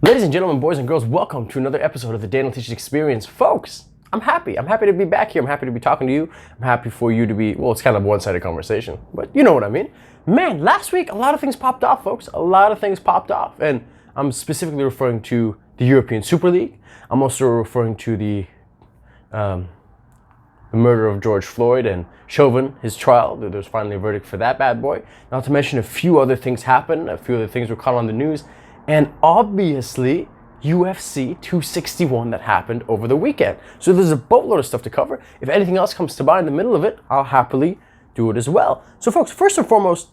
Ladies and gentlemen, boys and girls, welcome to another episode of the Danial Teaches Experience. Folks, I'm happy. I'm happy to be back here. I'm happy to be talking to you. I'm happy for you to be, well, it's kind of a one-sided conversation, but you know what I mean. Man, last week, a lot of things popped off, folks. A lot of things popped off. And I'm specifically referring to the European Super League. I'm also referring to the murder of George Floyd and Chauvin, his trial. There's finally a verdict for that bad boy. Not to mention a few other things happened. A few other things were caught on the news. And obviously, UFC 261 that happened over the weekend. So there's a boatload of stuff to cover. If anything else comes to mind in the middle of it, I'll happily do it as well. So folks, first and foremost,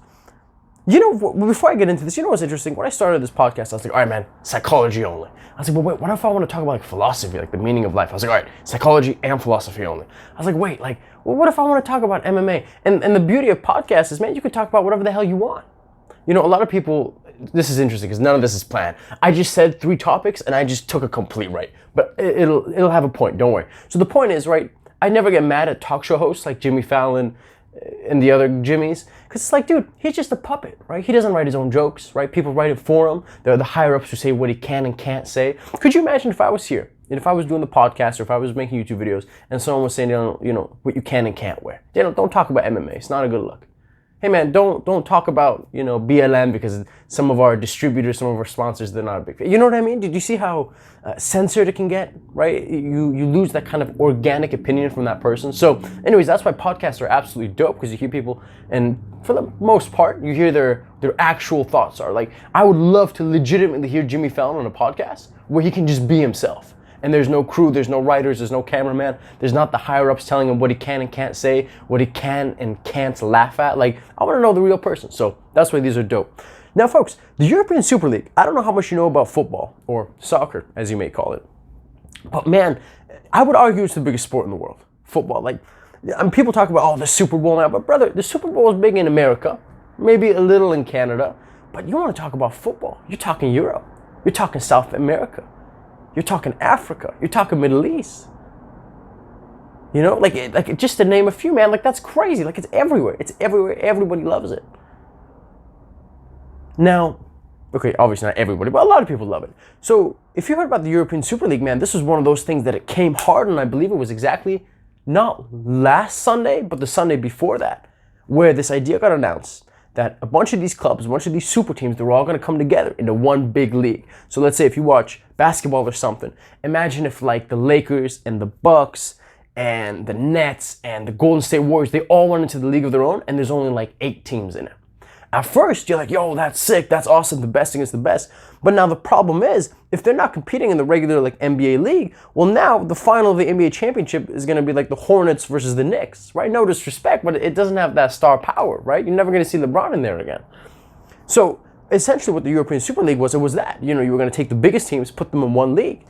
before I get into this, you know what's interesting? When I started this podcast, I was like, all right, man, psychology only. I was like, well, wait, what if I want to talk about like philosophy, like the meaning of life? I was like, all right, psychology and philosophy only. I was like, wait, what if I want to talk about MMA? And the beauty of podcasts is, man, you can talk about whatever the hell you want. You know, a lot of people, this is interesting because none of this is planned. I just said 3 topics and I just took a complete right. But it'll have a point, don't worry. So the point is, right, I never get mad at talk show hosts like Jimmy Fallon and the other Jimmys. Because it's like, dude, he's just a puppet, right? He doesn't write his own jokes, right? People write it for him. They're the higher-ups who say what he can and can't say. Could you imagine if I was here, and if I was doing the podcast or if I was making YouTube videos and someone was saying, you know, what you can and can't wear? Don't talk about MMA. It's not a good look. Hey man, don't talk about, you know, BLM because some of our distributors, some of our sponsors, they're not a big fan. You know what I mean? Did you see how censored it can get, right? You lose that kind of organic opinion from that person. So anyways, that's why podcasts are absolutely dope, because you hear people, and for the most part, you hear their actual thoughts are. Like, I would love to legitimately hear Jimmy Fallon on a podcast where he can just be himself. And there's no crew, there's no writers, there's no cameraman, there's not the higher-ups telling him what he can and can't say, what he can and can't laugh at. Like, I want to know the real person. So that's why these are dope. Now, folks, the European Super League, I don't know how much you know about football, or soccer, as you may call it. But man, I would argue it's the biggest sport in the world, football. Like, people talk about, the Super Bowl now. But brother, the Super Bowl is big in America, maybe a little in Canada. But you want to talk about football, you're talking Europe, you're talking South America. You're talking Africa. You're talking Middle East. You know, like just to name a few, man. Like, that's crazy. Like, it's everywhere. It's everywhere. Everybody loves it. Now, okay, obviously not everybody, but a lot of people love it. So, if you heard about the European Super League, man, this was one of those things that it came hard, and I believe it was exactly not last Sunday, but the Sunday before that, where this idea got announced that a bunch of these clubs, a bunch of these super teams, they're all going to come together into one big league. So let's say if you watch basketball or something, imagine if like the Lakers and the Bucks and the Nets and the Golden State Warriors, they all went into the league of their own, and there's only like 8 teams in it. At first, you're like, yo, that's sick, that's awesome, the best against the best. But now the problem is, if they're not competing in the regular like NBA league, well, now the final of the NBA championship is going to be like the Hornets versus the Knicks, right? No disrespect, but it doesn't have that star power, right? You're never going to see LeBron in there again. So essentially what the European Super League was, it was that, you were going to take the biggest teams, put them in one league.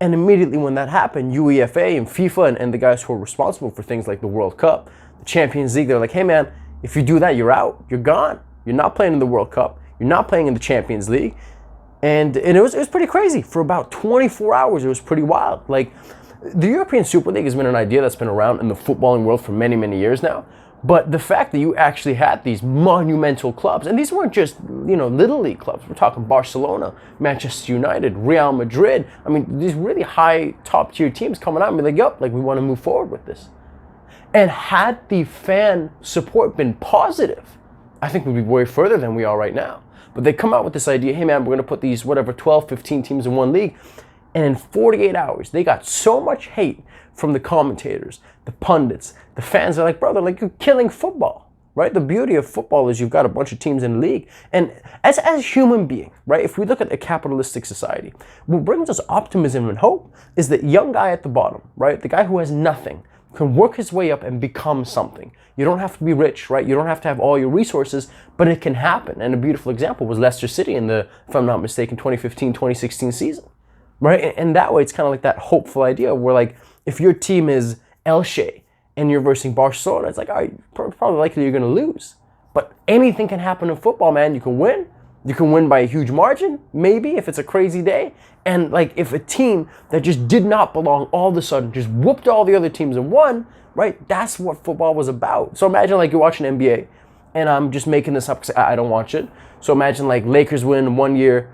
And immediately when that happened, UEFA and FIFA and the guys who are responsible for things like the World Cup, the Champions League, they're like, hey man, if you do that, you're out, you're gone. You're not playing in the World Cup. You're not playing in the Champions League. And it was pretty crazy. For about 24 hours, it was pretty wild. Like, the European Super League has been an idea that's been around in the footballing world for many, many years now. But the fact that you actually had these monumental clubs, and these weren't just, little league clubs. We're talking Barcelona, Manchester United, Real Madrid. I mean, these really high top tier teams coming out and be like, yup, like we want to move forward with this. And had the fan support been positive, I think we'd be way further than we are right now. But they come out with this idea, hey man, we're going to put these 12, 15 teams in one league. And in 48 hours, they got so much hate from the commentators, the pundits, the fans. Are like, brother, like, you're killing football, right? The beauty of football is you've got a bunch of teams in the league. And as human beings, right, if we look at a capitalistic society, what brings us optimism and hope is that young guy at the bottom, right? The guy who has nothing can work his way up and become something. You don't have to be rich, right? You don't have to have all your resources, but it can happen. And a beautiful example was Leicester City in the, if I'm not mistaken, 2015-2016 season, right? And that way, it's kind of like that hopeful idea where, like, if your team is Elche and you're versing Barcelona, it's like, all right, probably likely you're going to lose. But anything can happen in football, man. You can win. You can win by a huge margin, maybe, if it's a crazy day. And like, if a team that just did not belong all of a sudden just whooped all the other teams and won, right? That's what football was about. So imagine like you're watching NBA, and I'm just making this up because I don't watch it. So imagine like Lakers win one year,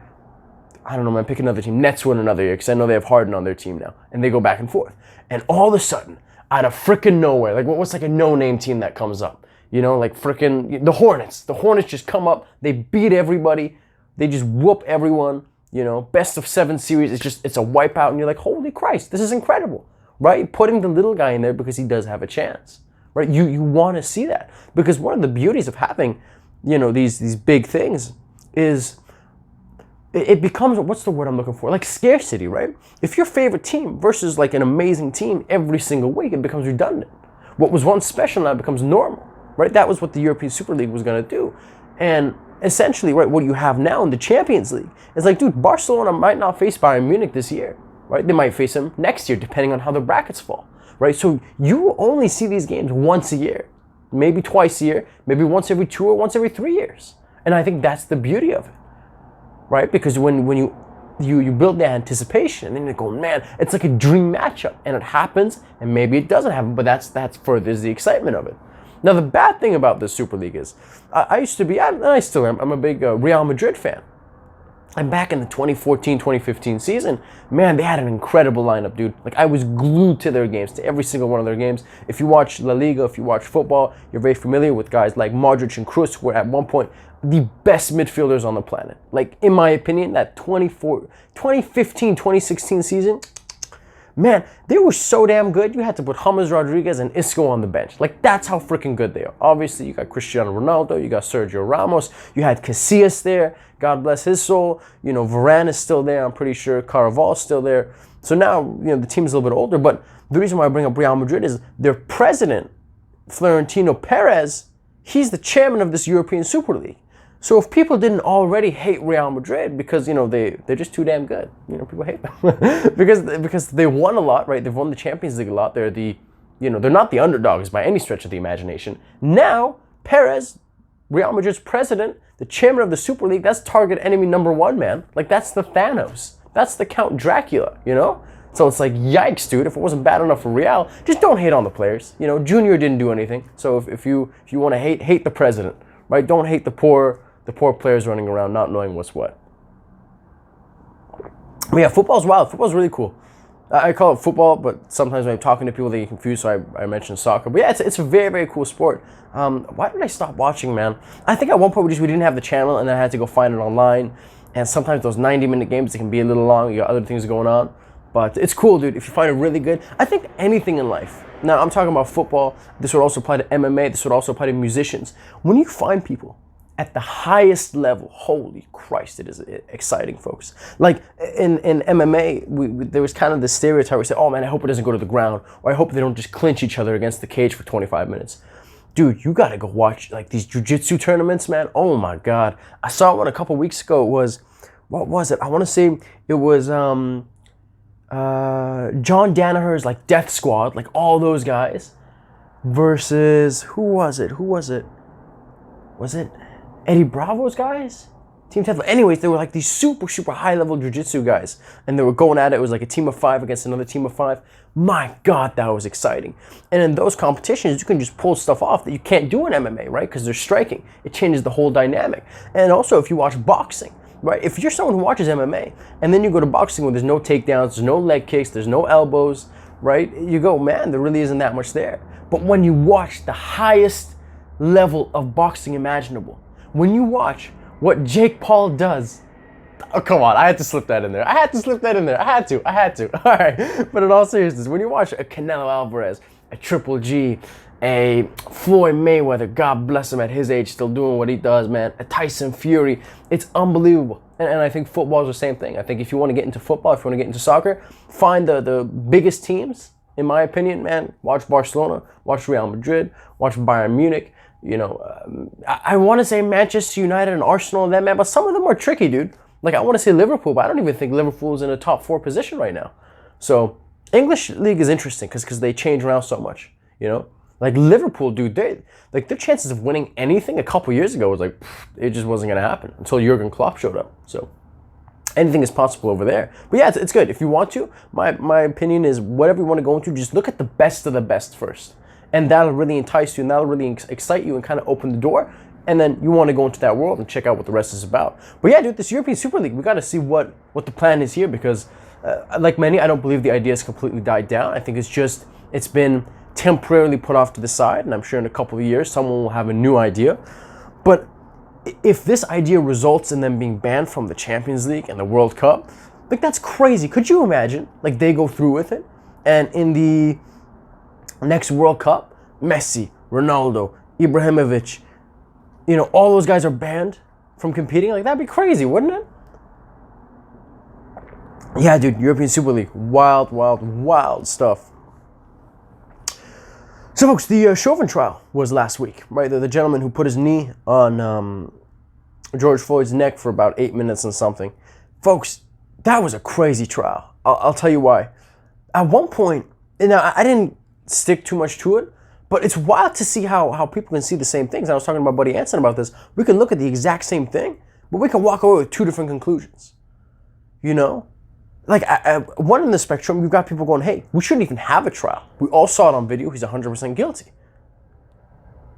I don't know, man, pick another team. Nets win another year because I know they have Harden on their team now. And they go back and forth. And all of a sudden, out of freaking nowhere, like what's like a no-name team that comes up? You know, like freaking the Hornets. The Hornets just come up. They beat everybody. They just whoop everyone. You know, best of 7 series. It's a wipeout. And you're like, holy Christ, this is incredible. Right? Putting the little guy in there because he does have a chance. Right? You want to see that. Because one of the beauties of having, you know, these big things is it becomes, what's the word I'm looking for? Like scarcity, right? If your favorite team versus like an amazing team every single week, it becomes redundant. What was once special now becomes normal, right? That was what the European Super League was going to do. And essentially, right, what you have now in the Champions League is like, dude, Barcelona might not face Bayern Munich this year, right? They might face them next year, depending on how the brackets fall, right? So you only see these games once a year, maybe twice a year, maybe once every 2 or once every 3 years. And I think that's the beauty of it. Right? Because when you build the anticipation and then you go, man, it's like a dream matchup. And it happens and maybe it doesn't happen, but that's furthers the excitement of it. Now, the bad thing about the Super League is I used to be, and I still am, I'm a big Real Madrid fan. And back in the 2014-2015 season, man, they had an incredible lineup, dude. Like, I was glued to their games, to every single one of their games. If you watch La Liga, if you watch football, you're very familiar with guys like Modric and Kroos, who were at one point the best midfielders on the planet. Like, in my opinion, that 2015-2016 season, man, they were so damn good, you had to put James Rodriguez and Isco on the bench. Like, that's how freaking good they are. Obviously, you got Cristiano Ronaldo, you got Sergio Ramos, you had Casillas there, God bless his soul. You know, Varane is still there, I'm pretty sure. Carvalho's still there. So now, you know, the team's a little bit older, but the reason why I bring up Real Madrid is their president, Florentino Perez, he's the chairman of this European Super League. So if people didn't already hate Real Madrid because, you know, they're just too damn good, you know, people hate them because they won a lot, right? They've won the Champions League a lot. They're they're not the underdogs by any stretch of the imagination. Now, Perez, Real Madrid's president, the chairman of the Super League, that's target enemy number 1, man. Like, that's the Thanos. That's the Count Dracula, you know? So it's like, yikes, dude. If it wasn't bad enough for Real, just don't hate on the players. You know, Junior didn't do anything. So if you want to hate the president, right? Don't hate the poor players running around not knowing what's what. But yeah, football's wild. Football's really cool. I call it football, but sometimes when I'm talking to people, they get confused, so I mention soccer. But yeah, it's a very, very cool sport. Why did I stop watching, man? I think at one point we didn't have the channel, and then I had to go find it online. And sometimes those 90-minute games, they can be a little long. You got other things going on. But it's cool, dude. If you find it really good, I think anything in life. Now, I'm talking about football. This would also apply to MMA. This would also apply to musicians. When you find people at the highest level, holy Christ, it is exciting, folks. Like in MMA, there was kind of the stereotype where we say, oh man, I hope it doesn't go to the ground, or I hope they don't just clinch each other against the cage for 25 minutes. Dude, you gotta go watch like these jiu-jitsu tournaments, man. Oh my God. I saw one a couple weeks ago. What was it? I wanna say it was John Danaher's like Death Squad, like all those guys, versus, who was it? Was it Eddie Bravo's guys? Team 10. Anyways, they were like these super, super high-level jiu-jitsu guys. And they were going at it. It was like a team of 5 against another team of 5. My God, that was exciting. And in those competitions, you can just pull stuff off that you can't do in MMA, right? Because they're striking. It changes the whole dynamic. And also, if you watch boxing, right? If you're someone who watches MMA, and then you go to boxing where there's no takedowns, there's no leg kicks, there's no elbows, right? You go, man, there really isn't that much there. But when you watch the highest level of boxing imaginable, when you watch what Jake Paul does, oh, come on, I had to slip that in there. I had to. All right, but in all seriousness, when you watch a Canelo Alvarez, a Triple G, a Floyd Mayweather, God bless him at his age, still doing what he does, man, a Tyson Fury, it's unbelievable. And I think football is the same thing. I think if you want to get into football, if you want to get into soccer, find the biggest teams, in my opinion, man. Watch Barcelona, watch Real Madrid, watch Bayern Munich. You know, I want to say Manchester United and Arsenal and that, man, but some of them are tricky, dude. Like, I want to say Liverpool, but I don't even think Liverpool's in a top 4 position right now. So, English league is interesting because they change around so much, you know? Like, Liverpool, dude, their chances of winning anything a couple years ago was like, it just wasn't going to happen until Jurgen Klopp showed up. So, anything is possible over there. But yeah, it's good. If you want to, my opinion is whatever you want to go into, just look at the best of the best first. And that'll really entice you, and that'll really excite you and kind of open the door. And then you want to go into that world and check out what the rest is about. But yeah, dude, this European Super League, we got to see what the plan is here, because like many, I don't believe the idea has completely died down. I think it's been temporarily put off to the side, and I'm sure in a couple of years someone will have a new idea. But if this idea results in them being banned from the Champions League and the World Cup, like, that's crazy. Could you imagine, like, they go through with it, and in the next World Cup, Messi, Ronaldo, Ibrahimovic, you know, all those guys are banned from competing? Like, that'd be crazy, wouldn't it? Yeah, dude, European Super League. Wild, wild, wild stuff. So, folks, the Chauvin trial was last week, right? The gentleman who put his knee on George Floyd's neck for about 8 minutes and something. Folks, that was a crazy trial. I'll tell you why. At one point, and I didn't stick too much to it, but it's wild to see how people can see the same things. I was talking to my buddy Anson about this. We can look at the exact same thing, but we can walk away with two different conclusions. You know? Like, one in the spectrum, you've got people going, hey, we shouldn't even have a trial. We all saw it on video. He's 100% guilty.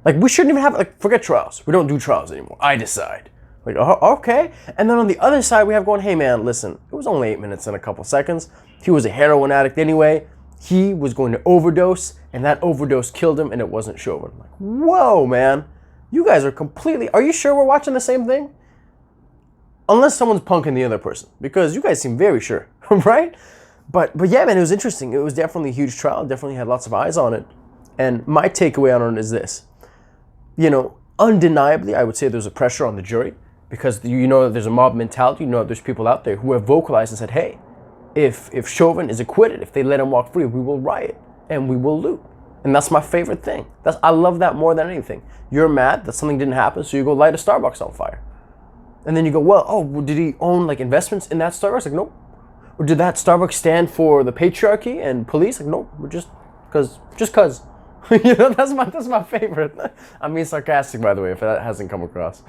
Like, we shouldn't even have, like, forget trials. We don't do trials anymore. I decide. Like, okay. And then on the other side, we have going, hey, man, listen, it was only 8 minutes and a couple seconds. He was a heroin addict anyway. He was going to overdose, and that overdose killed him, and it wasn't Chauvin. Like, whoa, man. You guys are completely... Are you sure we're watching the same thing? Unless someone's punking the other person, because you guys seem very sure, right? But yeah, man, it was interesting. It was definitely a huge trial. Definitely had lots of eyes on it. And my takeaway on it is this. You know, undeniably, I would say there's a pressure on the jury, because you know that there's a mob mentality. You know that there's people out there who have vocalized and said, hey, if Chauvin is acquitted, if they let him walk free, we will riot and we will loot. And that's my favorite thing. I love that more than anything. You're mad that something didn't happen, so you go light a Starbucks on fire. And then you go, well, did he own, like, investments in that Starbucks? Like, nope. Or did that Starbucks stand for the patriarchy and police? Like, nope. We're just cause. You know, that's my favorite. I'm being sarcastic, by the way, if that hasn't come across.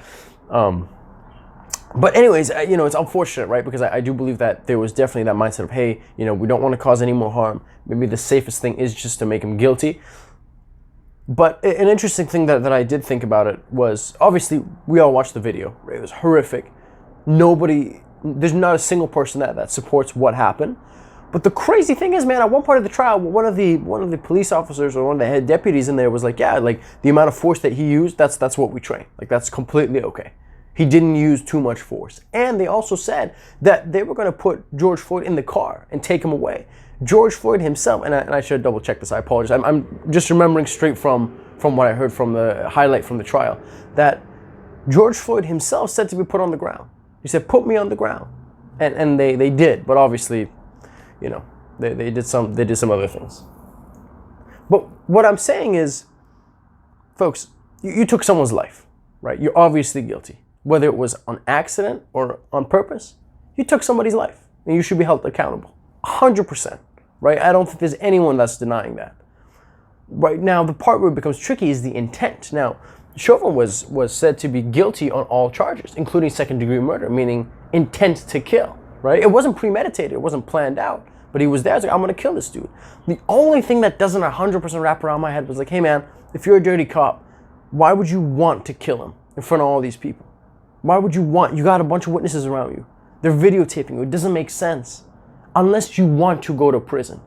But anyways, you know, it's unfortunate, right? Because I do believe that there was definitely that mindset of, hey, you know, we don't want to cause any more harm. Maybe the safest thing is just to make him guilty. But an interesting thing that I did think about it was, obviously, we all watched the video. Right? It was horrific. There's not a single person that supports what happened. But the crazy thing is, man, at one part of the trial, one of the police officers or one of the head deputies in there was like, yeah, like, the amount of force that he used, that's what we train. Like, that's completely okay. He didn't use too much force. And they also said that they were going to put George Floyd in the car and take him away. George Floyd himself, and I should double check this, I apologize. I'm just remembering straight from what I heard from the highlight from the trial, that George Floyd himself said to be put on the ground. He said, put me on the ground. And they did, but obviously, you know, they did some other things. But what I'm saying is, folks, you took someone's life, right? You're obviously guilty. Whether it was on accident or on purpose, you took somebody's life, and you should be held accountable. 100%, right? I don't think there's anyone that's denying that. Right now, the part where it becomes tricky is the intent. Now, Chauvin was said to be guilty on all charges, including second-degree murder, meaning intent to kill, right? It wasn't premeditated. It wasn't planned out. But he was there. I was like, I'm going to kill this dude. The only thing that doesn't 100% wrap around my head was like, hey, man, if you're a dirty cop, why would you want to kill him in front of all these people? Why would you want? You got a bunch of witnesses around you. They're videotaping you. It doesn't make sense. Unless you want to go to prison.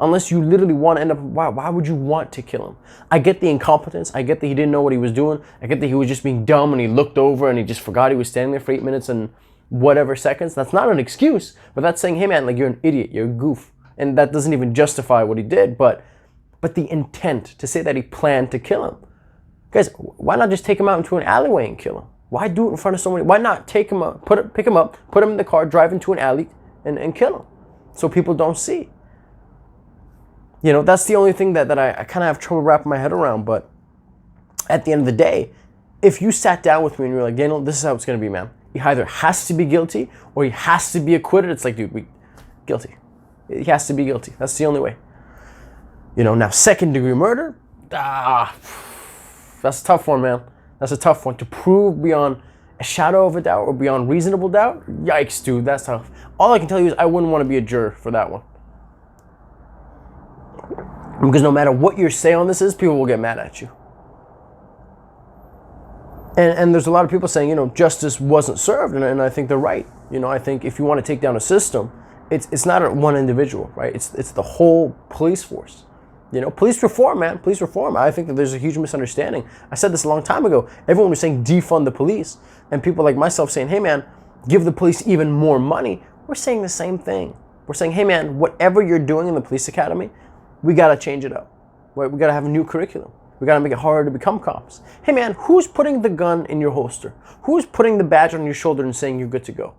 Unless you literally want to end up, why would you want to kill him? I get the incompetence. I get that he didn't know what he was doing. I get that he was just being dumb and he looked over and he just forgot he was standing there for 8 minutes and whatever seconds. That's not an excuse, but that's saying, hey man, like, you're an idiot, you're a goof. And that doesn't even justify what he did, but the intent to say that he planned to kill him. Guys, why not just take him out into an alleyway and kill him? Why do it in front of somebody? Why not take him up, pick him up, put him in the car, drive into an alley and kill him so people don't see? You know, that's the only thing that I kind of have trouble wrapping my head around. But at the end of the day, if you sat down with me and you're like, Daniel, this is how it's going to be, man. He either has to be guilty or he has to be acquitted. It's like, dude, guilty. He has to be guilty. That's the only way. You know, now second-degree murder, that's a tough one, man. That's a tough one. To prove beyond a shadow of a doubt or beyond reasonable doubt, yikes, dude, that's tough. All I can tell you is I wouldn't want to be a juror for that one. Because no matter what your say on this is, people will get mad at you. And there's a lot of people saying, justice wasn't served, and I think they're right. I think if you want to take down a system, it's not one individual, right? It's the whole police force. Police reform, man, police reform. I think that there's a huge misunderstanding. I said this a long time ago. Everyone was saying defund the police, and people like myself saying, hey man, give the police even more money. We're saying the same thing. We're saying, hey man, whatever you're doing in the police academy, we gotta change it up. Right? We gotta have a new curriculum. We gotta make it harder to become cops. Hey man, who's putting the gun in your holster? Who's putting the badge on your shoulder and saying you're good to go?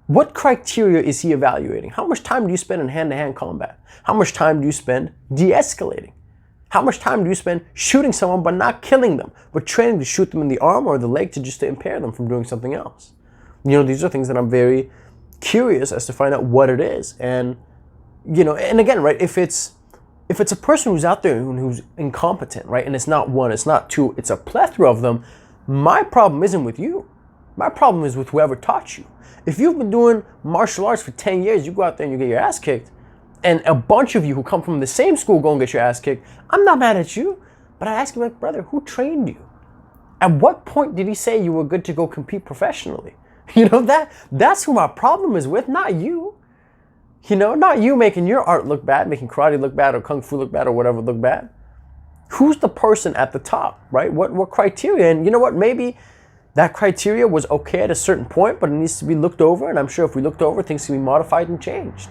What criteria is he evaluating? How much time do you spend in hand-to-hand combat? How much time do you spend de-escalating? How much time do you spend shooting someone but not killing them, but training to shoot them in the arm or the leg to impair them from doing something else? These are things that I'm very curious as to find out what it is. And, and again, right, if it's a person who's out there who's incompetent, right, and it's not one, it's not two, it's a plethora of them, my problem isn't with you. My problem is with whoever taught you. If you've been doing martial arts for 10 years, you go out there and you get your ass kicked, and a bunch of you who come from the same school go and get your ass kicked, I'm not mad at you, but I ask you, like, brother, who trained you? At what point did he say you were good to go compete professionally? That's who my problem is with, not you. Not you making your art look bad, making karate look bad or kung fu look bad or whatever look bad. Who's the person at the top, right? What criteria? And you know what? Maybe that criteria was okay at a certain point, but it needs to be looked over. And I'm sure if we looked over, things can be modified and changed.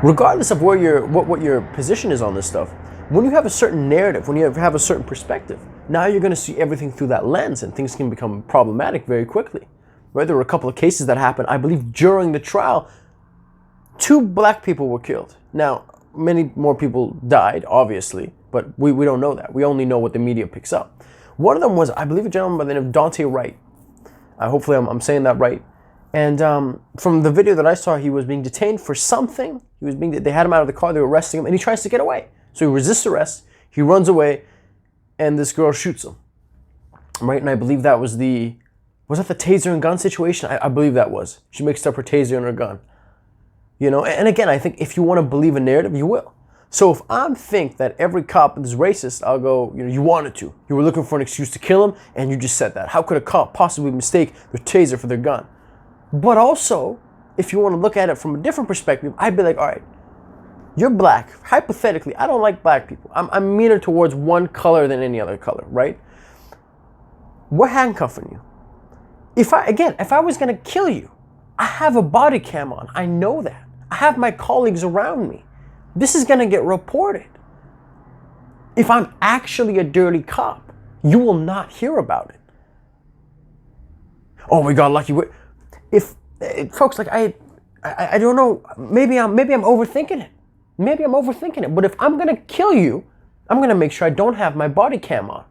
Regardless of what your position is on this stuff, when you have a certain narrative, when you have a certain perspective, now you're going to see everything through that lens, and things can become problematic very quickly. Right? There were a couple of cases that happened, I believe, during the trial. 2 black people were killed. Now, many more people died, obviously, but we don't know that. We only know what the media picks up. One of them was, I believe, a gentleman by the name of Dante Wright. Hopefully I'm saying that right. And from the video that I saw, he was being detained for something. They had him out of the car, they were arresting him, and he tries to get away. So he resists arrest, he runs away, and this girl shoots him. Right? And I believe that was that the taser and gun situation? I believe that was. She mixed up her taser and her gun. And again, I think if you want to believe a narrative, you will. So if I think that every cop is racist, I'll go, you wanted to. You were looking for an excuse to kill him, and you just said that. How could a cop possibly mistake their taser for their gun? But also, if you want to look at it from a different perspective, I'd be like, all right, you're black. Hypothetically, I don't like black people. I'm meaner towards one color than any other color, right? We're handcuffing you. If I was going to kill you, I have a body cam on. I know that. I have my colleagues around me. This is going to get reported. If I'm actually a dirty cop, you will not hear about it. Oh, we got lucky. Folks, like I don't know. Maybe I'm overthinking it. Maybe I'm overthinking it. But if I'm going to kill you, I'm going to make sure I don't have my body cam on.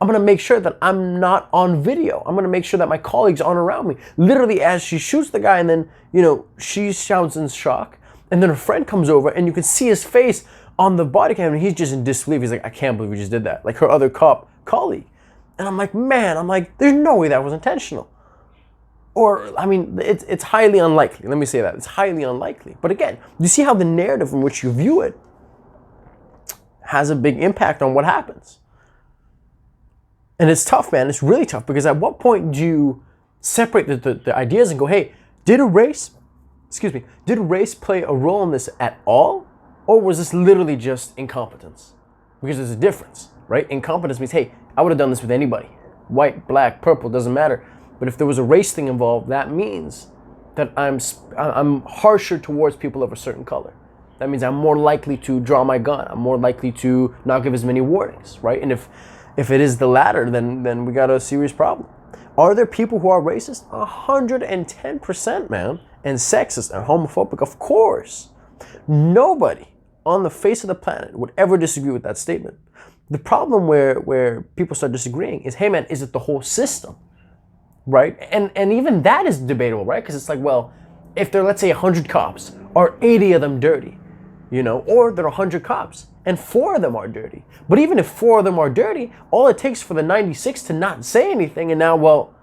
I'm going to make sure that I'm not on video. I'm going to make sure that my colleagues aren't around me. Literally, as she shoots the guy, and then, she shouts in shock. And then her friend comes over, and you can see his face on the body cam, and he's just in disbelief. He's like, I can't believe we just did that. Like her other cop colleague. And I'm like, there's no way that was intentional. Or, it's highly unlikely. Let me say that. It's highly unlikely. But again, you see how the narrative in which you view it has a big impact on what happens. And it's tough, man. It's really tough, because at what point do you separate the ideas and go, hey, did race play a role in this at all? Or was this literally just incompetence? Because there's a difference, right? Incompetence means, hey, I would have done this with anybody. White, black, purple, doesn't matter. But if there was a race thing involved, that means that I'm harsher towards people of a certain color. That means I'm more likely to draw my gun. I'm more likely to not give as many warnings, right? And if it is the latter, then we got a serious problem. Are there people who are racist? 110%, man. And sexist and homophobic, of course. Nobody on the face of the planet would ever disagree with that statement. The problem where people start disagreeing is, hey man, is it the whole system? Right? And even that is debatable, right? Because it's like, well, if there are, let's say, 100 cops, are 80 of them dirty? Or there are 100 cops and 4 of them are dirty. But even if 4 of them are dirty, all it takes for the 96 to not say anything, and now, well,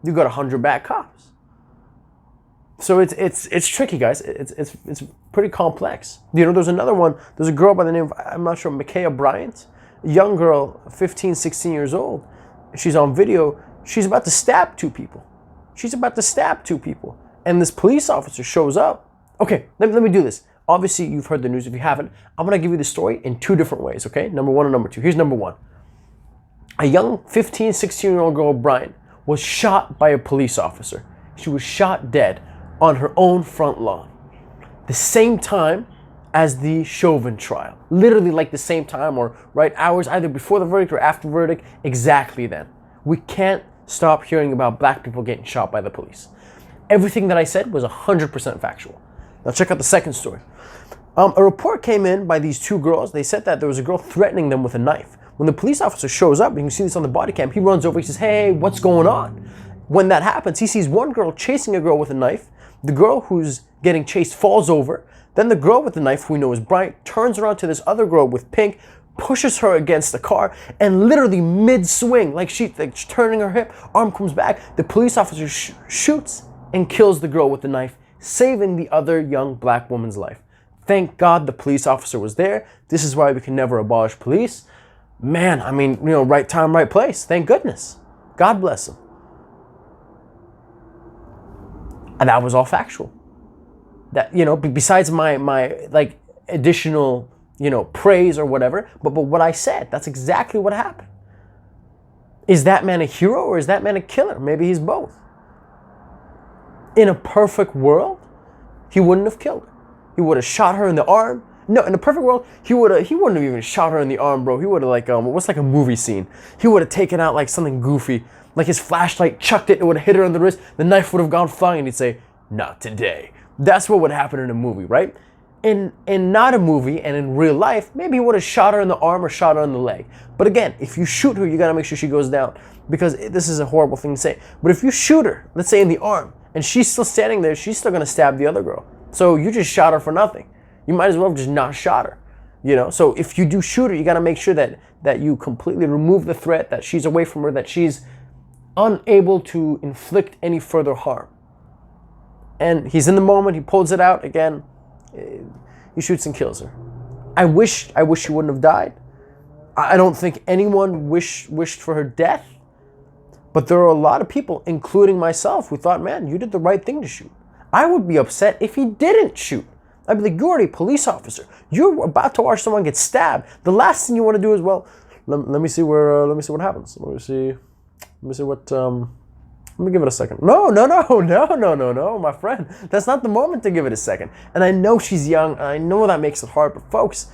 you got 100 bad cops. So it's tricky, guys. It's pretty complex. There's another one. There's a girl by the name of, I'm not sure, Ma'Khia Bryant. A young girl, 15, 16 years old, she's on video, she's about to stab two people. She's about to stab two people. And this police officer shows up. Okay, let me do this. Obviously, you've heard the news. If you haven't, I'm going to give you the story in two different ways, okay? Number one and number two. Here's number one. A young 15, 16-year-old girl, Brian, was shot by a police officer. She was shot dead on her own front lawn. The same time as the Chauvin trial. Literally like the same time, or right hours, either before the verdict or after verdict, exactly then. We can't stop hearing about black people getting shot by the police. Everything that I said was 100% factual. Now check out the second story. A report came in by these two girls. They said that there was a girl threatening them with a knife. When the police officer shows up, you can see this on the body cam, he runs over, he says, "Hey, what's going on?" When that happens, he sees one girl chasing a girl with a knife. The girl who's getting chased falls over. Then the girl with the knife, who we know is Brian, turns around to this other girl with pink, pushes her against the car, and literally mid-swing, like she's turning her hip, arm comes back, the police officer shoots and kills the girl with the knife, saving the other young black woman's life. Thank God the police officer was there. This is why we can never abolish police. Man, I mean, right time, right place. Thank goodness. God bless him. And that was all factual. That, besides my like additional, praise or whatever, but what I said, that's exactly what happened. Is that man a hero or is that man a killer? Maybe he's both. In a perfect world, he wouldn't have killed her. He would have shot her in the arm. No, in a perfect world, he wouldn't have even shot her in the arm, bro. He would have what's like a movie scene? He would have taken out like something goofy, like his flashlight, chucked it would have hit her on the wrist, the knife would have gone flying, and he'd say, "Not today." That's what would happen in a movie, right? In not a movie and in real life, maybe he would have shot her in the arm or shot her in the leg. But again, if you shoot her, you gotta make sure she goes down, because this is a horrible thing to say. But if you shoot her, let's say in the arm, and she's still standing there, she's still gonna stab the other girl. So you just shot her for nothing. You might as well have just not shot her. So if you do shoot her, you gotta make sure that you completely remove the threat, that she's away from her, that she's unable to inflict any further harm. And he's in the moment, he pulls it out again, he shoots and kills her. I wish she wouldn't have died. I don't think anyone wished for her death, but there are a lot of people, including myself, who thought, man, you did the right thing to shoot. I would be upset if he didn't shoot. I'd be like, you're already a police officer. You're about to watch someone get stabbed. The last thing you want to do is, well, let me see what happens. Let me see what, let me give it a second. No, my friend. That's not the moment to give it a second. And I know she's young, and I know that makes it hard, but folks,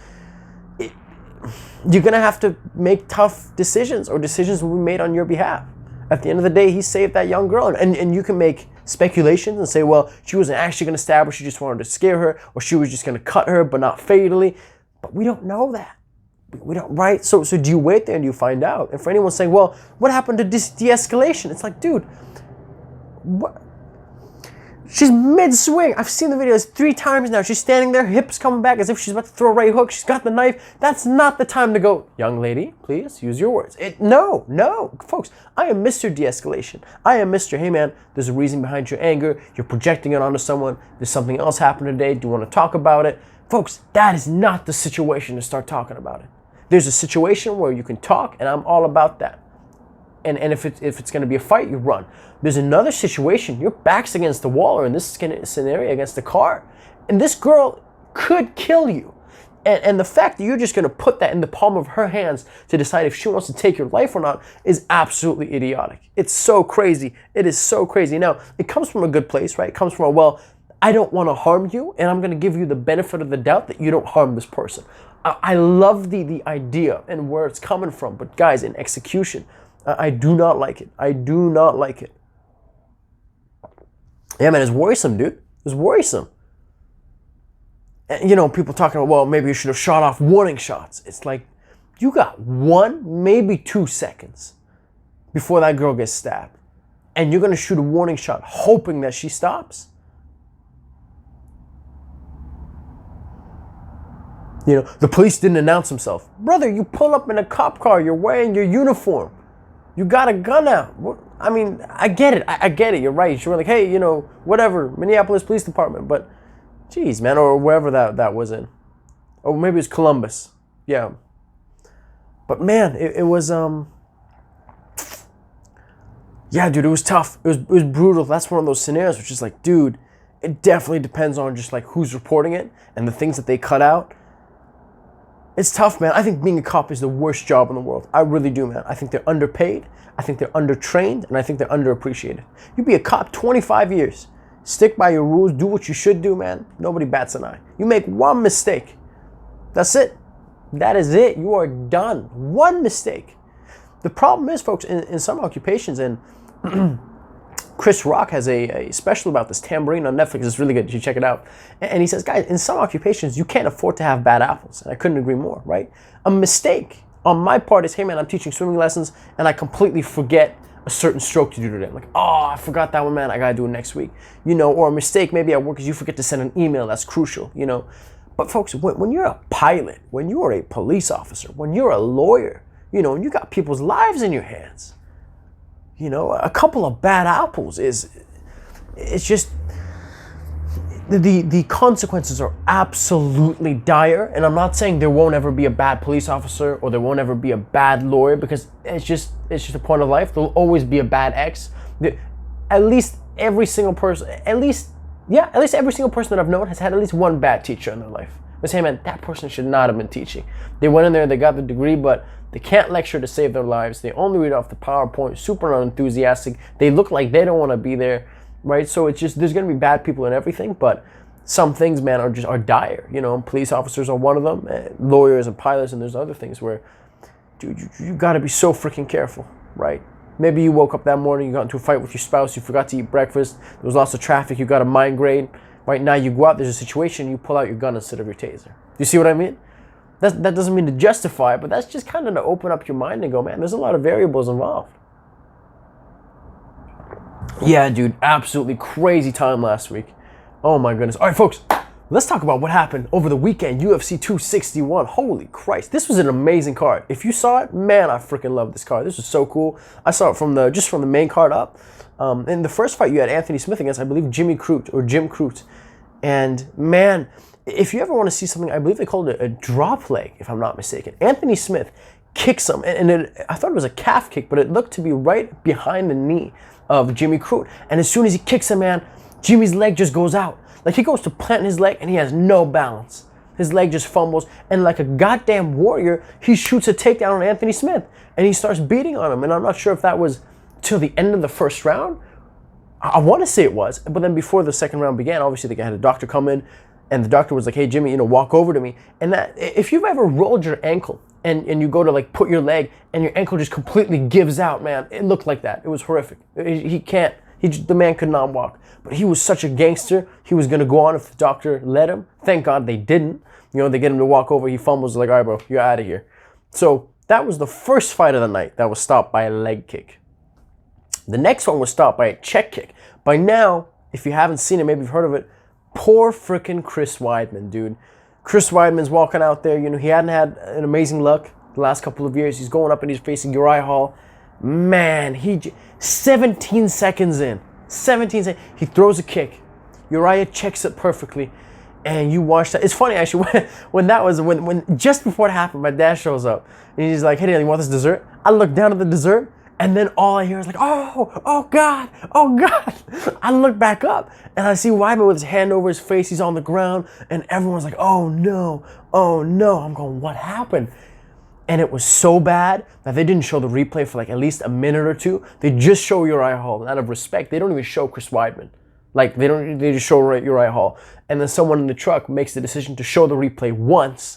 you're gonna have to make tough decisions, or decisions will be made on your behalf. At the end of the day, he saved that young girl. And you can make speculations and say, well, she wasn't actually going to stab her, she just wanted to scare her, or she was just going to cut her, but not fatally. But we don't know that. We don't, right? So do you wait there and you find out? And for anyone saying, well, what happened to this de-escalation? It's like, dude, what? She's mid-swing. I've seen the videos 3 times now. She's standing there, hips coming back as if she's about to throw a right hook. She's got the knife. That's not the time to go, young lady, please use your words. No, folks, I am Mr. De-escalation. I am Mr. Hey man, there's a reason behind your anger. You're projecting it onto someone. There's something else happened today. Do you want to talk about it? Folks, that is not the situation to start talking about it. There's a situation where you can talk, and I'm all about that. And if it's going to be a fight, you run. There's another situation, your back's against the wall, or in this scenario, against the car, and this girl could kill you. And the fact that you're just going to put that in the palm of her hands to decide if she wants to take your life or not is absolutely idiotic. It's so crazy. It is so crazy. Now, it comes from a good place, right? It comes from well, I don't want to harm you, and I'm going to give you the benefit of the doubt that you don't harm this person. I love the idea and where it's coming from, but guys, in execution, I do not like it. I do not like it. Yeah, man, it's worrisome, dude. It's worrisome. And, people talking about, well, maybe you should have shot off warning shots. It's like, you got 1, maybe 2 seconds before that girl gets stabbed. And you're going to shoot a warning shot hoping that she stops? The police didn't announce themselves. Brother, you pull up in a cop car. You're wearing your uniform. You got a gun out. I mean, I get it. I get it. You're right. You're like, hey, whatever, Minneapolis Police Department. But, geez, man, or wherever that was in. Or maybe it's Columbus. Yeah. But man, it was yeah, dude, it was tough. It was brutal. That's one of those scenarios which is like, dude, it definitely depends on just like who's reporting it and the things that they cut out. It's tough, man. I think being a cop is the worst job in the world. I really do, man. I think they're underpaid. I think they're undertrained, and I think they're underappreciated. You be a cop 25 years. Stick by your rules. Do what you should do, man. Nobody bats an eye. You make one mistake. That's it. That is it. You are done. One mistake. The problem is, folks, in some occupations, and Chris Rock has a special about this, Tambourine, on Netflix. It's really good. You should check it out. And he says, guys, in some occupations, you can't afford to have bad apples. And I couldn't agree more, right? A mistake on my part is, hey, man, I'm teaching swimming lessons, and I completely forget a certain stroke to do today. I'm like, oh, I forgot that one, man. I got to do it next week. You know, or a mistake maybe at work is you forget to send an email. That's crucial, you know. But, folks, when you're a pilot, when you are a police officer, when you're a lawyer, you know, and you got people's lives in your hands, you know, a couple of bad apples it's just, the consequences are absolutely dire. And I'm not saying there won't ever be a bad police officer or there won't ever be a bad lawyer, because it's just a point of life. There'll always be a bad ex. At least every single person that I've known has had at least one bad teacher in their life. They say, man, that person should not have been teaching. They went in there, they got the degree, but they can't lecture to save their lives. They only read off the PowerPoint, super unenthusiastic. They look like they don't want to be there, right? So it's just, there's going to be bad people in everything, but some things, man, are dire. You know, police officers are one of them, lawyers and pilots, and there's other things where, dude, you got to be so freaking careful, right? Maybe you woke up that morning, you got into a fight with your spouse, you forgot to eat breakfast, there was lots of traffic, you got a migraine. Right now you go out, there's a situation, you pull out your gun instead of your taser. You see what I mean? That doesn't mean to justify it, but that's just kind of to open up your mind and go, man, there's a lot of variables involved. Yeah, dude, absolutely crazy time last week. Oh my goodness. All right, folks, let's talk about what happened over the weekend, UFC 261. Holy Christ, this was an amazing card. If you saw it, man, I freaking love this card. This was so cool. I saw it from the main card up. In the first fight, you had Anthony Smith against, I believe, Jim Crute. And man, if you ever want to see something, I believe they called it a drop leg, if I'm not mistaken. Anthony Smith kicks him, and I thought it was a calf kick, but it looked to be right behind the knee of Jimmy Crute. And as soon as he kicks him, man, Jimmy's leg just goes out. Like, he goes to plant his leg, and he has no balance. His leg just fumbles, and like a goddamn warrior, he shoots a takedown on Anthony Smith, and he starts beating on him. And I'm not sure if that was till the end of the first round. I want to say it was, but then before the second round began, obviously they had a doctor come in, and the doctor was like, hey, Jimmy, walk over to me. And that, if you've ever rolled your ankle and you go to like put your leg and your ankle just completely gives out, man, it looked like that. It was horrific. The man could not walk. But he was such a gangster. He was going to go on if the doctor let him. Thank God they didn't. They get him to walk over. He fumbles, like, all right, bro, you're out of here. So that was the first fight of the night that was stopped by a leg kick. The next one was stopped by a check kick. By now, if you haven't seen it, maybe you've heard of it, poor freaking Chris Weidman, dude. Chris Weidman's walking out there. He hadn't had an amazing luck the last couple of years. He's going up and he's facing Uriah Hall. Man, 17 seconds in. 17 seconds. He throws a kick. Uriah checks it perfectly. And you watch that. It's funny, actually, when just before it happened, my dad shows up. And he's like, hey, Daniel, you want this dessert? I look down at the dessert. And then all I hear is like, oh God. I look back up and I see Weidman with his hand over his face. He's on the ground and everyone's like, oh no. I'm going, what happened? And it was so bad that they didn't show the replay for like at least a minute or two. They just show Uriah Hall. And out of respect, they don't even show Chris Weidman. Like, they just show Uriah Hall. And then someone in the truck makes the decision to show the replay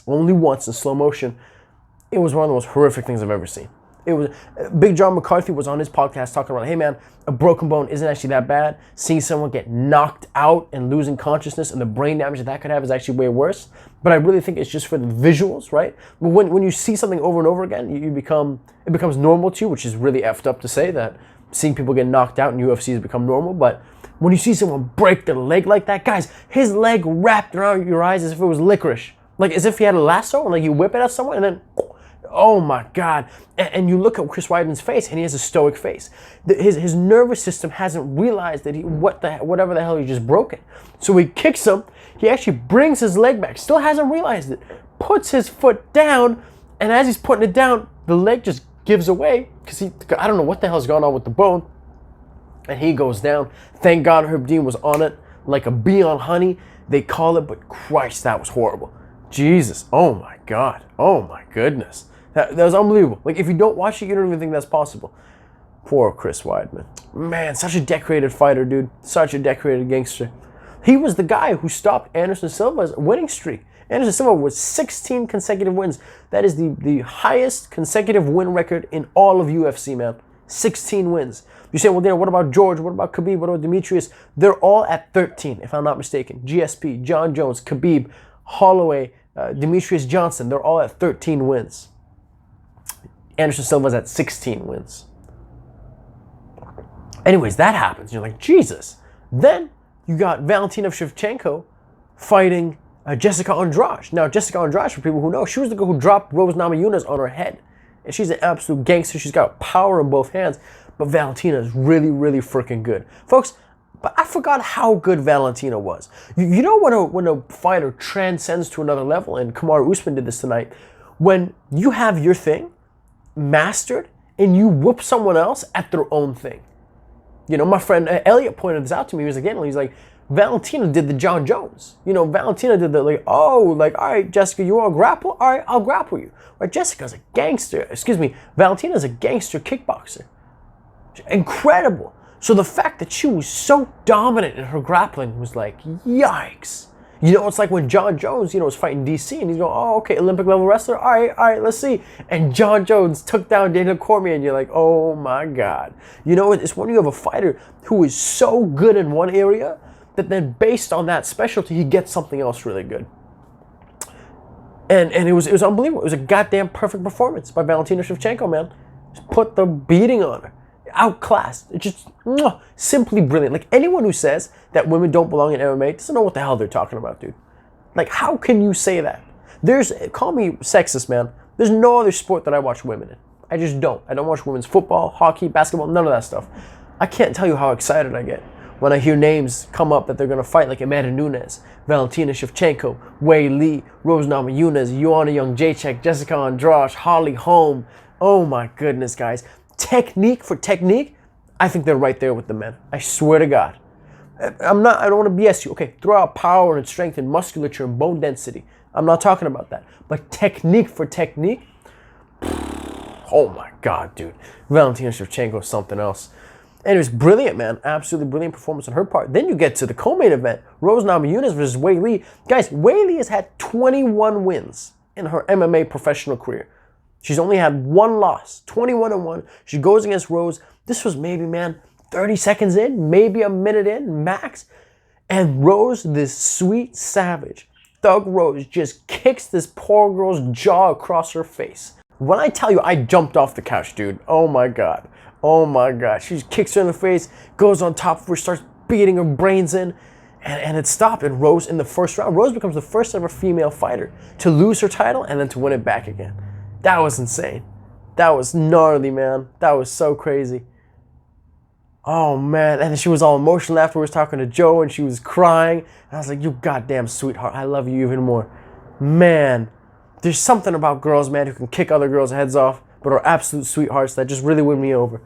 only once in slow motion. It was one of the most horrific things I've ever seen. It was Big John McCarthy was on his podcast talking about, hey man, a broken bone isn't actually that bad. Seeing someone get knocked out and losing consciousness and the brain damage that could have is actually way worse. But I really think it's just for the visuals, right? But when you see something over and over again, it becomes normal to you, which is really effed up to say that seeing people get knocked out in UFC has become normal. But when you see someone break their leg like that, guys, his leg wrapped around your eyes as if it was licorice. Like as if he had a lasso and like you whip it at someone and then, oh my God. And you look at Chris Weidman's face and he has a stoic face. His nervous system hasn't realized that whatever the hell he just broke it. So he kicks him, he actually brings his leg back, still hasn't realized it, puts his foot down, and as he's putting it down, the leg just gives away because I don't know what the hell's going on with the bone. And he goes down. Thank God Herb Dean was on it like a bee on honey, they call it, but Christ, that was horrible. Jesus, oh my God, oh my goodness. That was unbelievable. Like, if you don't watch it, you don't even think that's possible. Poor Chris Weidman. Man, such a decorated fighter, dude. Such a decorated gangster. He was the guy who stopped Anderson Silva's winning streak. Anderson Silva was 16 consecutive wins. That is the highest consecutive win record in all of UFC, man. 16 wins. You say, well, Daniel, what about George? What about Khabib? What about Demetrius? They're all at 13, if I'm not mistaken. GSP, John Jones, Khabib, Holloway, Demetrius Johnson, they're all at 13 wins. Anderson Silva's at 16 wins. Anyways, that happens. You're like, Jesus. Then you got Valentina Shevchenko fighting Jessica Andrade. Now, Jessica Andrade, for people who know, she was the girl who dropped Rose Namajunas on her head. And she's an absolute gangster. She's got power in both hands. But Valentina is really, really freaking good. Folks, but I forgot how good Valentina was. You know when a fighter transcends to another level, and Camaro Usman did this tonight, when you have your thing mastered and you whoop someone else at their own thing. You know, my friend Elliot pointed this out to me. He was like, he's like, Valentina did the John Jones. You know, Valentina did the, like, all right, Jessica, you want to grapple? All right, I'll grapple you. Right, Jessica's a gangster. Valentina's a gangster kickboxer. Incredible. So the fact that she was so dominant in her grappling was like, yikes. You know, it's like when John Jones, was fighting DC and he's going, oh, okay, Olympic level wrestler. All right, let's see. And John Jones took down Daniel Cormier and you're like, oh my God. You know, it's when you have a fighter who is so good in one area that then based on that specialty, he gets something else really good. And it was unbelievable. It was a goddamn perfect performance by Valentina Shevchenko, man. Just put the beating on her. Outclassed. It's just simply brilliant. Like, anyone who says that women don't belong in MMA doesn't know what the hell they're talking about, dude. Like, how can you say that? Call me sexist, man. There's no other sport that I watch women in. I just don't. I don't watch women's football, hockey, basketball, none of that stuff. I can't tell you how excited I get when I hear names come up that they're going to fight, like Amanda Nunes, Valentina Shevchenko, Wayleigh, Rose Namajunas, Joanna Jędrzejczyk, Jessica Andrade, Holly Holm. Oh my goodness, guys. Technique for technique, I think they're right there with the men. I swear to God. I don't want to BS you. Okay, throw out power and strength and musculature and bone density. I'm not talking about that. But technique for technique, oh my God, dude. Valentina Shevchenko is something else. And it was brilliant, man. Absolutely brilliant performance on her part. Then you get to the co-main event, Rose Namajunas versus Wayleigh. Guys, Wayleigh has had 21 wins in her MMA professional career. She's only had one loss, 21-1. She goes against Rose. This was maybe, 30 seconds in, maybe a minute in, max. And Rose, this sweet savage, Thug Rose, just kicks this poor girl's jaw across her face. When I tell you, I jumped off the couch, dude. Oh my God. Oh my God. She just kicks her in the face, goes on top of her, starts beating her brains in. And it stopped. And Rose, in the first round, Rose becomes the first ever female fighter to lose her title and then to win it back again. That was insane. That was gnarly, man. That was so crazy. Oh, man. And she was all emotional afterwards talking to Joe, and she was crying. And I was like, you goddamn sweetheart. I love you even more. Man, there's something about girls, man, who can kick other girls' heads off, but are absolute sweethearts that just really win me over.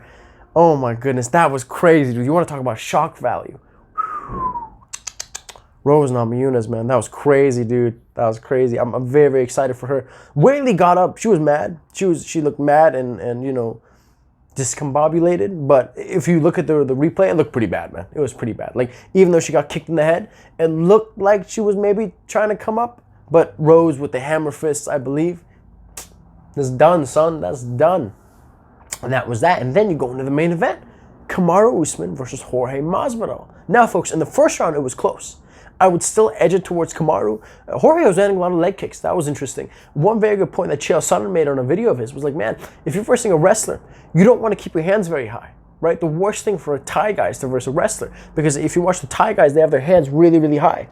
Oh, my goodness. That was crazy, dude. You want to talk about shock value. Rose Namajunas, man, that was crazy, dude. That was crazy. I'm very, very excited for her. Wayleigh got up. She was mad. She looked mad and discombobulated. But if you look at the replay, it looked pretty bad, man. It was pretty bad. Like, even though she got kicked in the head, it looked like she was maybe trying to come up. But Rose with the hammer fists, I believe, that's done, son. That's done. And that was that. And then you go into the main event. Camaro Usman versus Jorge Mosberto. Now, folks, in the first round, it was close. I would still edge it towards Camaro. Jorge was landing a lot of leg kicks. That was interesting. One very good point that Chael Sonnen made on a video of his was like, man, if you're versing a wrestler, you don't want to keep your hands very high, right? The worst thing for a Thai guy is to verse a wrestler, because if you watch the Thai guys, they have their hands really, really high.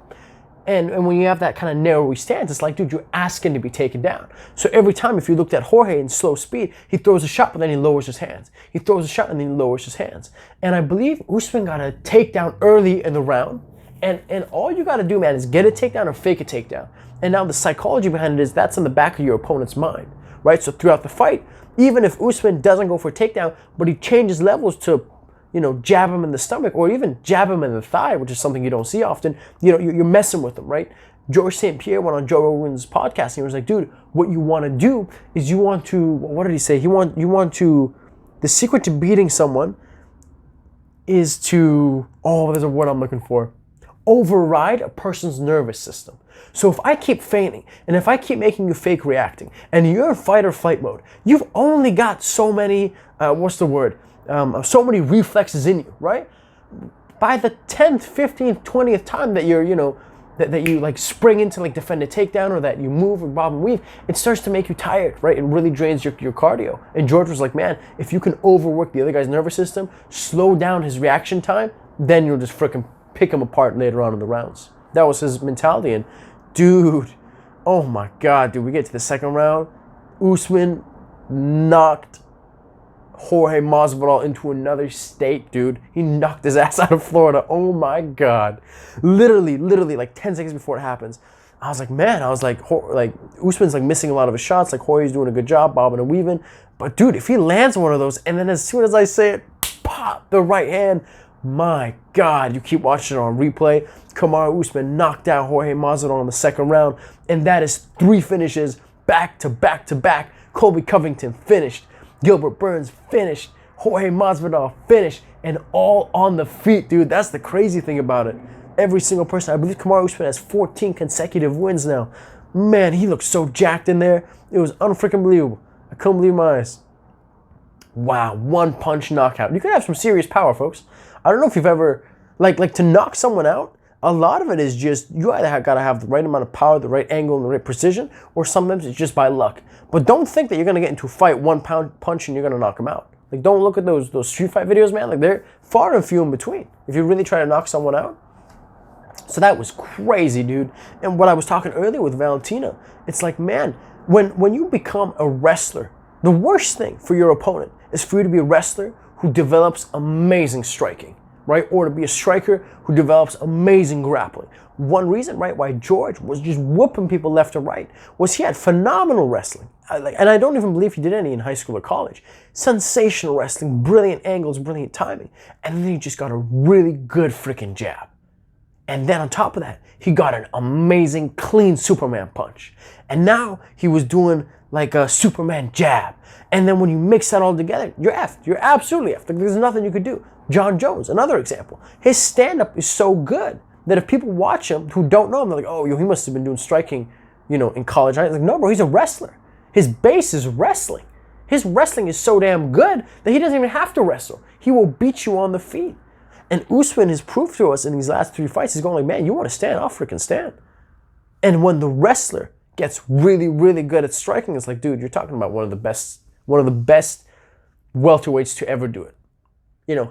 And when you have that kind of narrow stance, it's like, dude, you're asking to be taken down. So every time, if you looked at Jorge in slow speed, he throws a shot, but then he lowers his hands. He throws a shot, and then he lowers his hands. And I believe Usman got a takedown early in the round. And all you got to do, man, is get a takedown or fake a takedown. And now the psychology behind it is that's in the back of your opponent's mind, right? So throughout the fight, Even if Usman doesn't go for a takedown, but he changes levels to, jab him in the stomach or even jab him in the thigh, which is something you don't see often, you're messing with him, right? George St. Pierre went on Joe Rogan's podcast and he was like, dude, what you want to do is you want to, what did he say? You want to, the secret to beating someone is to, there's a word I'm looking for, override a person's nervous system. So if I keep feigning and if I keep making you fake reacting and you're in fight or flight mode, you've only got so many, so many reflexes in you, right? By the 10th, 15th, 20th time that you're, that you like spring into like defend a takedown or that you move or bob and weave, it starts to make you tired, right? It really drains your cardio. And George was like, man, if you can overwork the other guy's nervous system, slow down his reaction time, then you'll just freaking pick him apart later on in the rounds. That was his mentality. And dude, oh my God, dude, we get to the second round. Usman knocked Jorge Mosberto into another state, dude. He knocked his ass out of Florida. Oh my God. Literally like 10 seconds before it happens. I was like, Usman's like missing a lot of his shots. Like Jorge's doing a good job, bobbing and weaving. But dude, if he lands one of those and then as soon as I say it, pop, the right hand, my God, you keep watching it on replay. Camaro Usman knocked out Jorge Masvidal in the second round, and that is 3 finishes back to back to back. Colby Covington finished, Gilbert Burns finished, Jorge Masvidal finished, and all on the feet, dude. That's the crazy thing about it. Every single person, I believe Camaro Usman has 14 consecutive wins now. Man, he looks so jacked in there. It was unfreaking believable. I couldn't believe my eyes. Wow, 1-punch knockout. You can have some serious power, folks. I don't know if you've ever, like to knock someone out, a lot of it is just, you either got to have the right amount of power, the right angle, and the right precision, or sometimes it's just by luck. But don't think that you're going to get into a fight 1-punch and you're going to knock them out. Like, don't look at those street fight videos, man. Like, they're far and few in between if you really try to knock someone out. So that was crazy, dude. And what I was talking earlier with Valentina, it's like, man, when you become a wrestler, the worst thing for your opponent is for you to be a wrestler who develops amazing striking, right? Or to be a striker who develops amazing grappling. One reason, right, why George was just whooping people left and right was he had phenomenal wrestling. And I don't even believe he did any in high school or college. Sensational wrestling, brilliant angles, brilliant timing. And then he just got a really good freaking jab. And then on top of that, he got an amazing, clean Superman punch. And now he was doing like a Superman jab. And then when you mix that all together, you're effed. You're absolutely effed. Like, there's nothing you could do. John Jones, another example. His stand-up is so good that if people watch him who don't know him, they're like, oh, he must have been doing striking, in college. Right? Like, no, bro, he's a wrestler. His base is wrestling. His wrestling is so damn good that he doesn't even have to wrestle. He will beat you on the feet. And Usman has proved to us in these last 3 fights, he's going like, man, you want to stand? I'll freaking stand. And when the wrestler gets really, really good at striking, it's like, dude, you're talking about one of the best welterweights to ever do it.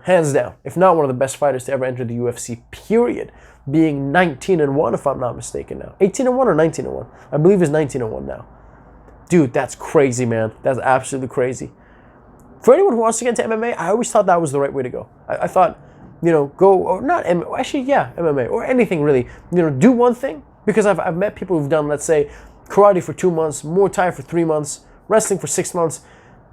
Hands down. If not one of the best fighters to ever enter the UFC, period. Being 19-1, if I'm not mistaken now. 18-1 or 19-1? I believe it's 19-1 now. Dude, that's crazy, man. That's absolutely crazy. For anyone who wants to get into MMA, I always thought that was the right way to go. I thought, go, or not MMA, actually, yeah, MMA, or anything really. Do one thing, because I've met people who've done, let's say, karate for 2 months, Muay Thai for 3 months, wrestling for 6 months,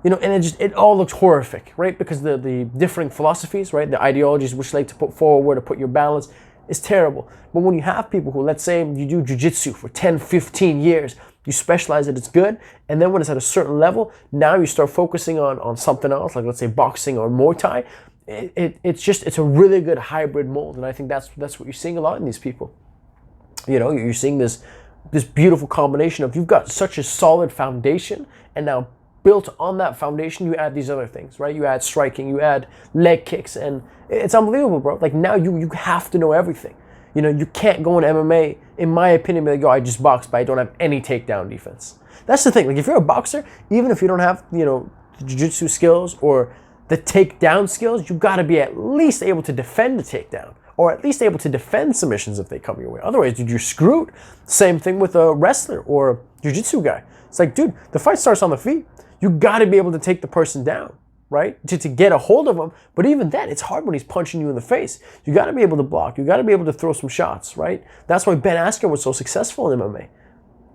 and it all looks horrific, right? Because the differing philosophies, right? The ideologies which like to put forward, where to put your balance, is terrible. But when you have people who, let's say you do jiu-jitsu for 10, 15 years, you specialize it, it's good, and then when it's at a certain level, now you start focusing on something else, like let's say boxing or Muay Thai, it's a really good hybrid mold, and I think that's what you're seeing a lot in these people. You're seeing this beautiful combination of, you've got such a solid foundation, and now built on that foundation, you add these other things, right? You add striking, you add leg kicks, and it's unbelievable, bro. Like, now you have to know everything. You can't go in MMA, in my opinion, be like, I just box, but I don't have any takedown defense. That's the thing. Like, if you're a boxer, even if you don't have, the jiu-jitsu skills or the takedown skills, you got to be at least able to defend the takedown, or at least able to defend submissions if they come your way. Otherwise, dude, you're screwed. Same thing with a wrestler or a jiu-jitsu guy. It's like, dude, the fight starts on the feet. You got to be able to take the person down, right? To get a hold of him. But even then, it's hard when he's punching you in the face. You got to be able to block. You got to be able to throw some shots, right? That's why Ben Askren was so successful in MMA,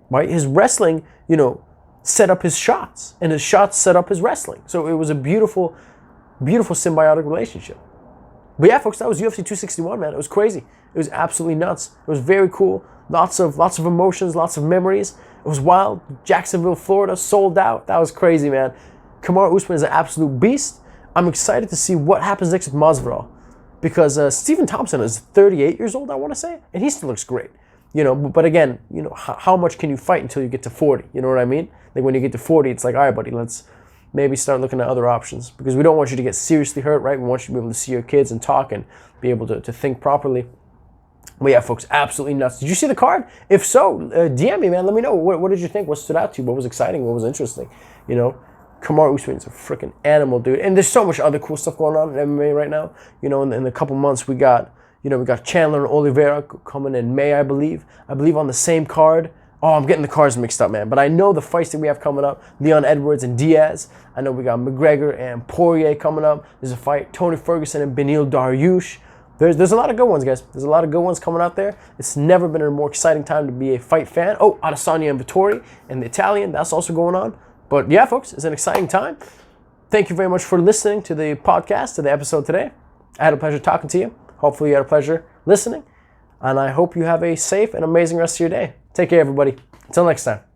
right? His wrestling, set up his shots, and his shots set up his wrestling. So it was a beautiful, beautiful symbiotic relationship. But yeah, folks, that was UFC 261, man. It was crazy. It was absolutely nuts. It was very cool. Lots of emotions, lots of memories. It was wild. Jacksonville, Florida, sold out. That was crazy, man. Camaro Usman is an absolute beast. I'm excited to see what happens next with Mosberto, because Stephen Thompson is 38 years old, I want to say, and he still looks great. You know, but again, you know, how much can you fight until you get to 40? You know what I mean? Like when you get to 40, it's like, all right, buddy, let's maybe start looking at other options, because we don't want you to get seriously hurt, right? We want you to be able to see your kids and talk and be able to think properly. But yeah, folks, absolutely nuts. Did you see the card? If so, DM me, man. Let me know. What did you think? What stood out to you? What was exciting? What was interesting? You know, Camaro Usman is a freaking animal, dude. And there's so much other cool stuff going on in MMA right now. You know, in a couple months, we got Chandler and Oliveira coming in May, I believe. I believe on the same card. Oh, I'm getting the cards mixed up, man. But I know the fights that we have coming up. Leon Edwards and Diaz. I know we got McGregor and Poirier coming up. There's a fight, Tony Ferguson and Beneil Dariush. There's a lot of good ones, guys. There's a lot of good ones coming out there. It's never been a more exciting time to be a fight fan. Oh, Adesanya and Vettori and the Italian. That's also going on. But yeah, folks, it's an exciting time. Thank you very much for listening to the podcast, to the episode today. I had a pleasure talking to you. Hopefully you had a pleasure listening. And I hope you have a safe and amazing rest of your day. Take care, everybody. Until next time.